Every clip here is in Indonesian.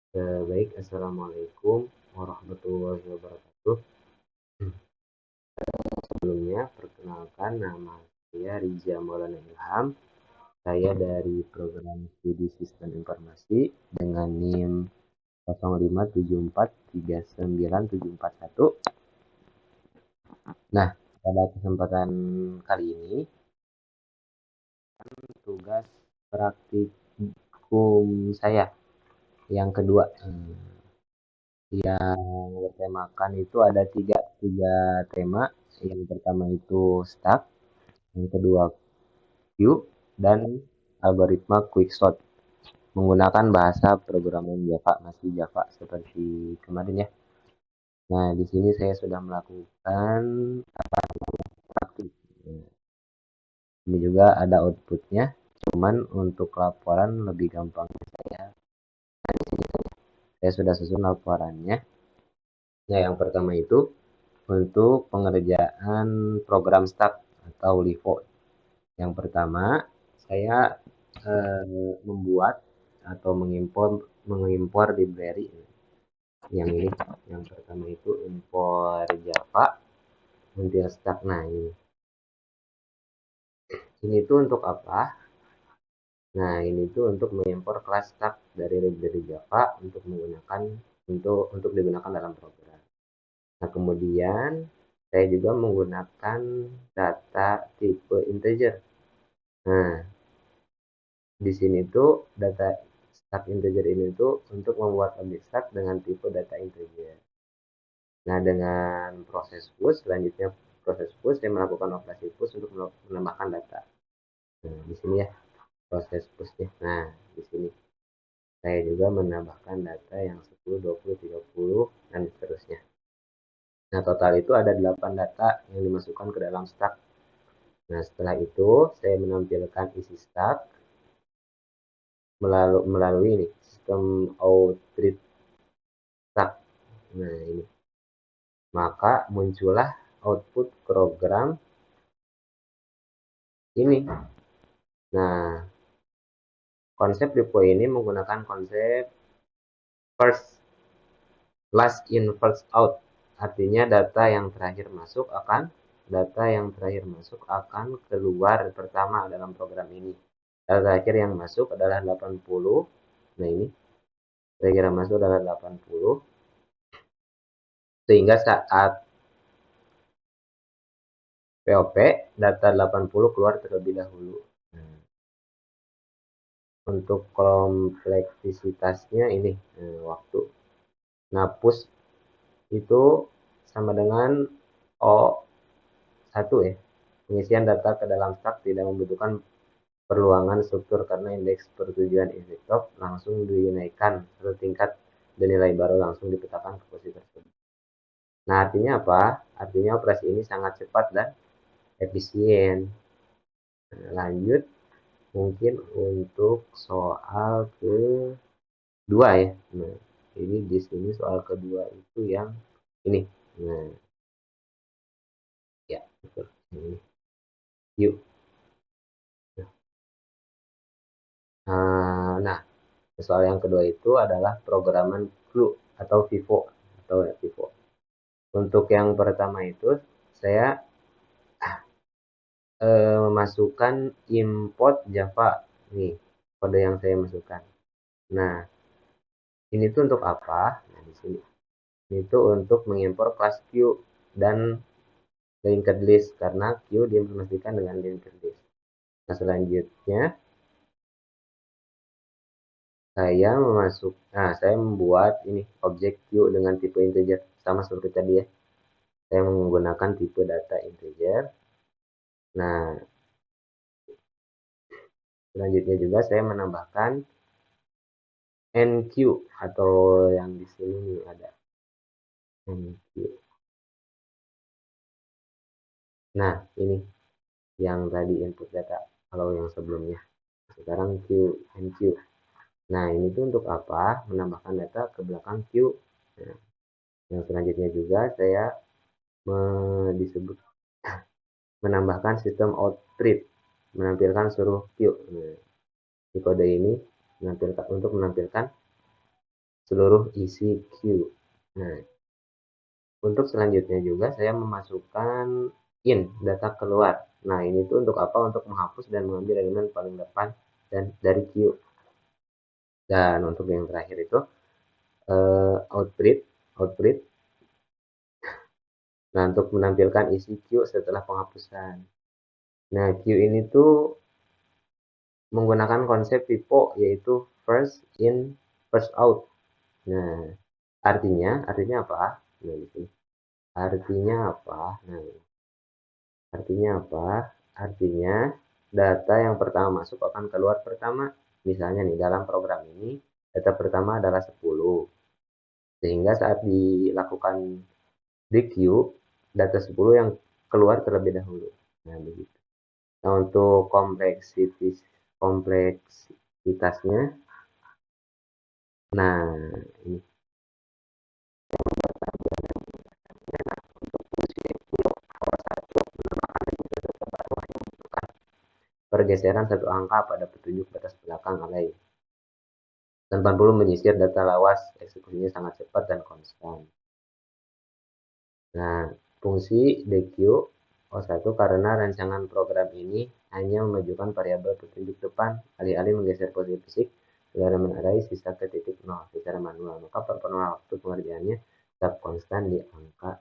Baik, Assalamualaikum warahmatullahi wabarakatuh. Sebelumnya, perkenalkan nama saya Riza Maulana Ilham. Saya dari program studi Sistem Informasi dengan NIM 05743971. Nah, pada kesempatan kali ini, tugas praktikum saya yang kedua. Yang bertemakan itu ada tiga tema. Yang pertama itu stack, yang kedua queue, dan algoritma quicksort menggunakan bahasa programan Java, masih Java seperti kemarin ya. Nah, di sini saya sudah melakukan praktik. Ini juga ada outputnya, cuman untuk laporan lebih gampang saya sudah susun laporannya. Nah, yang pertama itu untuk pengerjaan program stack atau LIFO. Yang pertama, saya membuat atau mengimpor library yang ini. Yang pertama itu impor Java until stack. Nah, ini tuh untuk apa? Nah, ini tuh untuk mengimpor kelas stack dari library Java untuk digunakan dalam program. Nah, kemudian saya juga menggunakan data tipe integer. Nah, di sini tuh data stack integer ini tuh untuk membuat objek stack dengan tipe data integer. Nah, dengan proses push, selanjutnya proses push, saya melakukan operasi push untuk menambahkan data. Nah, di sini ya proses pushnya. Nah, di sini saya juga menambahkan data yang 10, 20, 30, dan seterusnya. Nah, total itu ada 8 data yang dimasukkan ke dalam stack. Nah, setelah itu saya menampilkan isi stack melalui ini, sistem outread stack. Nah, ini. Maka muncullah output program ini. Nah, konsep repo ini menggunakan konsep first last in first out. Artinya data yang terakhir masuk akan keluar pertama dalam program ini. Data terakhir yang masuk adalah 80. Nah, ini terakhir yang masuk adalah 80. Sehingga saat POP data 80 keluar terlebih dahulu. Untuk kompleksitasnya ini waktu. Nah, push itu sama dengan O1 ya. Pengisian data ke dalam stack tidak membutuhkan perluangan struktur karena indeks pertujuan EasyTop langsung dinaikkan satu tingkat dan nilai baru langsung dipetakan ke posisi tersebut. Nah, artinya apa? Artinya operasi ini sangat cepat dan efisien. Nah, lanjut mungkin untuk soal kedua ya. Nah, ini di sini soal kedua itu yang ini. Nah, ya, betul. Ini. Yuk. Nah, soal yang kedua itu adalah programan Clue atau Vivo. Untuk yang pertama itu saya memasukkan import Java. Nih, kode yang saya masukkan. Nah, ini tuh untuk apa? Nah, di sini. Ini tuh untuk mengimpor kelas Q dan linked list karena Q diimplementasikan dengan linked list. Nah, selanjutnya saya membuat ini objek Q dengan tipe integer sama seperti tadi ya. Saya menggunakan tipe data integer. Nah, selanjutnya juga saya menambahkan NQ atau yang di sini ada NQ. Nah, ini yang tadi input data kalau yang sebelumnya. Sekarang NQ. Nah, ini tuh untuk apa? Menambahkan data ke belakang Q. Nah, yang selanjutnya juga saya disebut menambahkan sistem outread, menampilkan suruh Q. Nah, di kode ini menampilkan seluruh isi queue. Nah, untuk selanjutnya juga saya memasukkan in data keluar. Nah, ini tuh untuk apa? Untuk menghapus dan mengambil elemen paling depan dan dari queue. Dan untuk yang terakhir itu output output. Nah, untuk menampilkan isi queue setelah penghapusan. Nah, queue ini tuh menggunakan konsep FIFO yaitu first in first out. Nah, artinya apa? Nah, di sini. Artinya apa? Nah, artinya apa? Artinya data yang pertama masuk akan keluar pertama. Misalnya nih dalam program ini data pertama adalah 10. Sehingga saat dilakukan DQ, data 10 yang keluar terlebih dahulu. Nah, begitu. Nah, untuk kompleksitasnya, nah ini pergeseran satu angka pada petunjuk batas belakang array. 80 menyisir data lawas, eksekusinya sangat cepat dan konstan. Nah, fungsi DQ O1 karena rancangan program ini hanya memajukan variabel petunjuk depan, alih-alih menggeser posisi elemen array sisa ke titik 0 secara manual. Maka performa waktu pengerjaannya tetap konstan di angka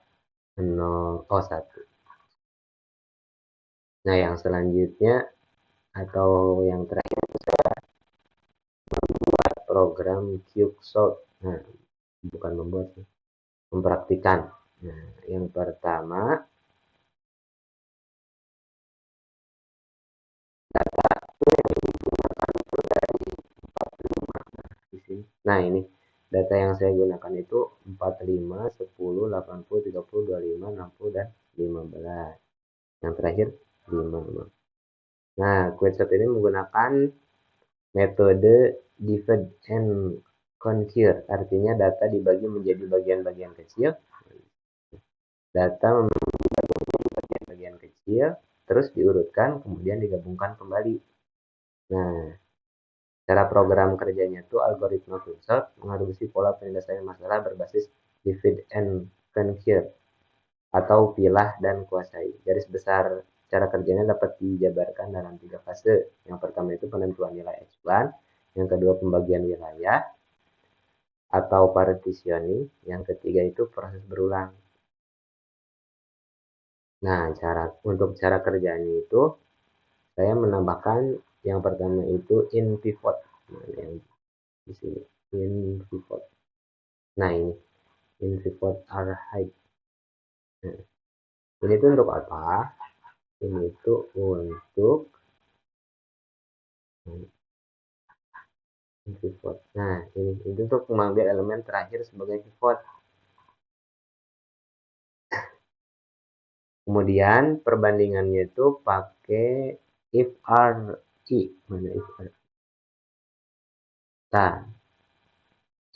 0 O1. Nah, yang selanjutnya atau yang terakhir program Quicksort. Nah, bukan membuat sih, mempraktikkan. Nah, yang pertama di sini. Nah, ini data yang saya gunakan itu 45, 10, 80, 30, 25, 60 dan 15. Yang terakhir 5. Nah, Quicksort ini menggunakan metode divide and conquer, artinya data dibagi menjadi bagian-bagian kecil. Data bagian kecil, terus diurutkan, kemudian digabungkan kembali. Nah, cara program kerjanya itu algoritma Quicksort mengadopsi pola penyelesaian masalah berbasis divide and conquer atau pilah dan kuasai. Garis besar cara kerjanya dapat dijabarkan dalam 3 fase. Yang pertama itu penentuan nilai X1, yang kedua pembagian wilayah atau partitioning, yang ketiga itu proses berulang. Nah, untuk cara kerjanya itu saya menambahkan yang pertama itu in pivot. Nah, yang di sini in pivot. Nah, ini in pivot array. Nah, ini tuh untuk apa? Ini tuh untuk pivot. Nah, ini itu untuk mengambil elemen terakhir sebagai pivot. Kemudian perbandingannya itu pakai if RE. Mana if RE? Nah,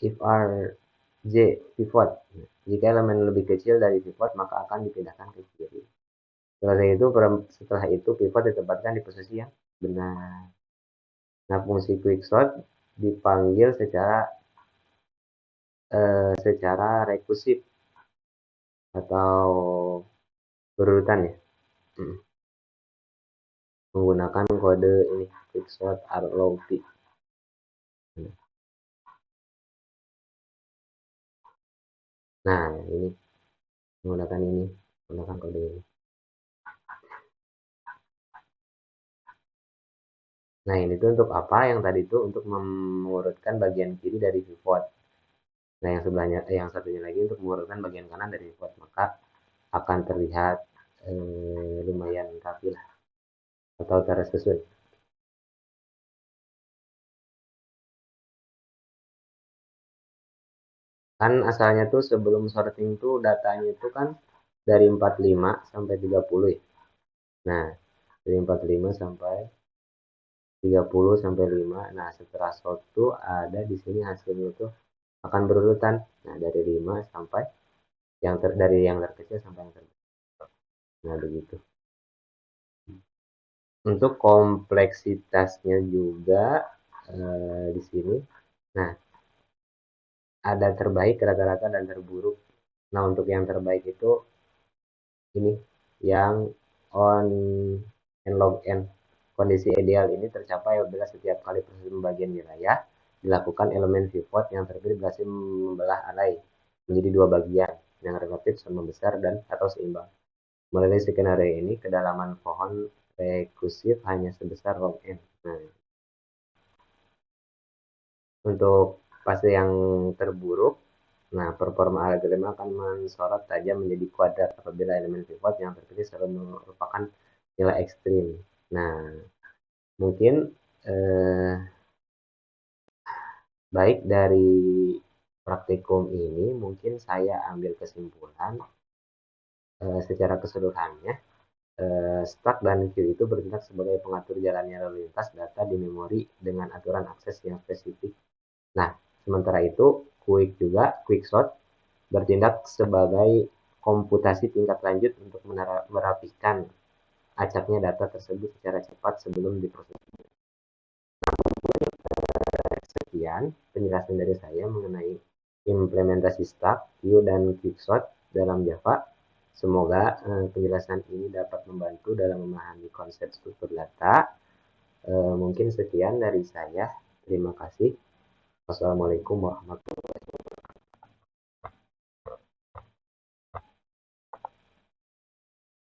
if RJ pivot. Jika elemen lebih kecil dari pivot, maka akan dipindahkan ke kiri. Setelah itu pivot ditempatkan di posisi yang benar. Nah, fungsi quicksort dipanggil secara rekursif atau berurutan ya. Menggunakan kode ini quicksort RLOP. Nah, ini menggunakan kode ini. Nah, ini tuh untuk apa? Yang tadi itu untuk mengurutkan bagian kiri dari pivot. Nah, yang satunya lagi untuk mengurutkan bagian kanan dari pivot, maka akan terlihat lumayan rapi lah atau tersusun. Kan asalnya tuh sebelum sorting tuh datanya itu kan dari 45 sampai 30 ya. Nah, dari 45 sampai 30 sampai 5. Nah, setelah sort tuh ada di sini hasilnya tuh akan berurutan. Nah, dari 5 sampai dari yang terkecil sampai yang terbesar. Nah, begitu. Untuk kompleksitasnya juga di sini. Nah, ada terbaik, rata-rata, dan terburuk. Nah, untuk yang terbaik itu ini yang on and log n. Kondisi ideal ini tercapai apabila setiap kali proses pembagian wilayah dilakukan, elemen pivot yang terpilih berhasil membelah array menjadi dua bagian yang relatif sama besar dan atau seimbang. Melalui skenario ini, kedalaman pohon rekursif hanya sebesar log n. Nah, untuk fase yang terburuk, nah, performa algoritma akan mensorot tajam menjadi kuadrat apabila elemen pivot yang terpilih selalu merupakan nilai ekstrim. Nah, mungkin baik dari praktikum ini, mungkin saya ambil kesimpulan secara keseluruhannya, stack dan queue itu bertindak sebagai pengatur jalannya lalu lintas data di memori dengan aturan akses yang spesifik. Nah, sementara itu quicksort bertindak sebagai komputasi tingkat lanjut untuk merapikan acaknya data tersebut secara cepat sebelum diproses. Sekian penjelasan dari saya mengenai implementasi stack, queue, dan quicksort dalam Java. Semoga penjelasan ini dapat membantu dalam memahami konsep struktur data. Mungkin sekian dari saya. Terima kasih. Wassalamualaikum warahmatullahi wabarakatuh.